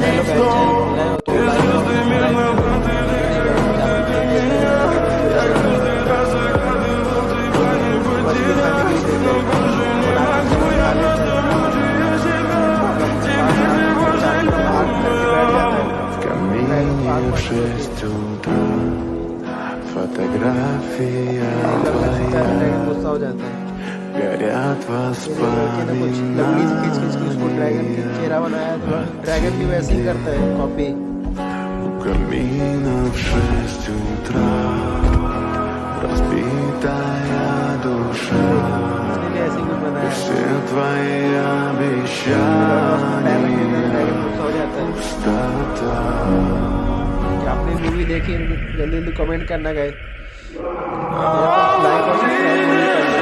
Hello guys, channel नए हो तो लाइक करो, सब्सक्राइब करो, बस दिखाने के लिए देते हैं, बना के समझ खा लेते हैं, मतलब 5 8 करके बैठ जाता है, गुस्सा हो जाता है। горят लकड़ी से खींच खींच के उसको ड्रैगन की चेहरा बनाया, तो ड्रैगन भी वैसे ही करता है कॉपी। У камина в 6 утра разбитая душа, इसलिए ऐसे ही कुछ बनाया все твои ड्रैगन обещания गुस्सा हो जाता है। пустота. आपने मूवी देखी जल्दी जल्दी कमेंट करना गाइस, लाइक और सब्सक्राइब जरूर करना।